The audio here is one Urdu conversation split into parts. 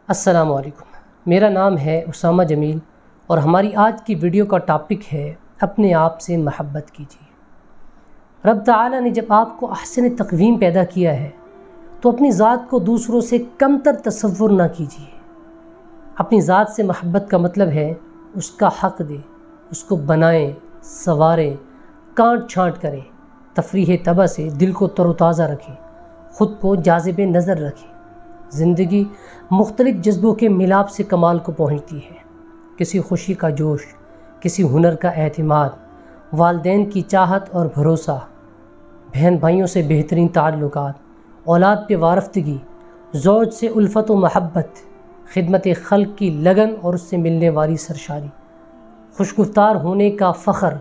السلام علیکم، میرا نام ہے اسامہ جمیل اور ہماری آج کی ویڈیو کا ٹاپک ہے اپنے آپ سے محبت کیجیے۔ رب تعالیٰ نے جب آپ کو احسن تقویم پیدا کیا ہے تو اپنی ذات کو دوسروں سے کم تر تصور نہ کیجیے۔ اپنی ذات سے محبت کا مطلب ہے اس کا حق دیں، اس کو بنائیں، سنواریں، کانٹ چھانٹ کریں، تفریح طبع سے دل کو تر و تازہ رکھیں، خود کو جاذب نظر رکھیں۔ زندگی مختلف جذبوں کے ملاپ سے کمال کو پہنچتی ہے۔ کسی خوشی کا جوش، کسی ہنر کا اعتماد، والدین کی چاہت اور بھروسہ، بہن بھائیوں سے بہترین تعلقات، اولاد پہ وارفتگی، زوج سے الفت و محبت، خدمت خلق کی لگن اور اس سے ملنے والی سرشاری، خوش گفتار ہونے کا فخر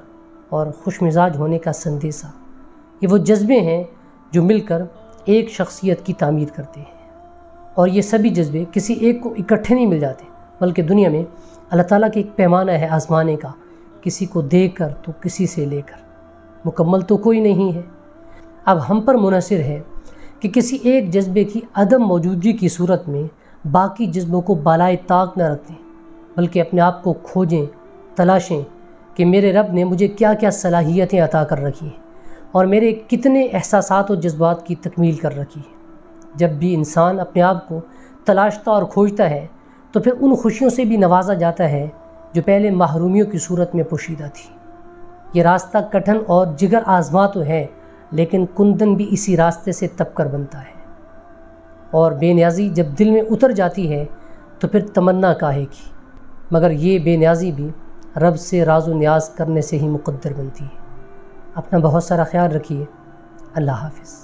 اور خوش مزاج ہونے کا سندیسہ، یہ وہ جذبے ہیں جو مل کر ایک شخصیت کی تعمیر کرتے ہیں۔ اور یہ سبھی جذبے کسی ایک کو اکٹھے نہیں مل جاتے، بلکہ دنیا میں اللہ تعالیٰ کی ایک پیمانہ ہے آزمانے کا، کسی کو دے کر تو کسی سے لے کر، مکمل تو کوئی نہیں ہے۔ اب ہم پر منحصر ہے کہ کسی ایک جذبے کی عدم موجودگی کی صورت میں باقی جذبوں کو بالائے طاق نہ رکھیں، بلکہ اپنے آپ کو کھوجیں، تلاشیں کہ میرے رب نے مجھے کیا کیا صلاحیتیں عطا کر رکھی ہیں اور میرے کتنے احساسات و جذبات کی تکمیل کر رکھی ہے۔ جب بھی انسان اپنے آپ کو تلاشتا اور کھوجتا ہے تو پھر ان خوشیوں سے بھی نوازا جاتا ہے جو پہلے محرومیوں کی صورت میں پوشیدہ تھی۔ یہ راستہ کٹھن اور جگر آزما تو ہے، لیکن کندن بھی اسی راستے سے تپ کر بنتا ہے، اور بے نیازی جب دل میں اتر جاتی ہے تو پھر تمنا کاہے کی، مگر یہ بے نیازی بھی رب سے راز و نیاز کرنے سے ہی مقدر بنتی ہے۔ اپنا بہت سارا خیال رکھیے۔ اللہ حافظ۔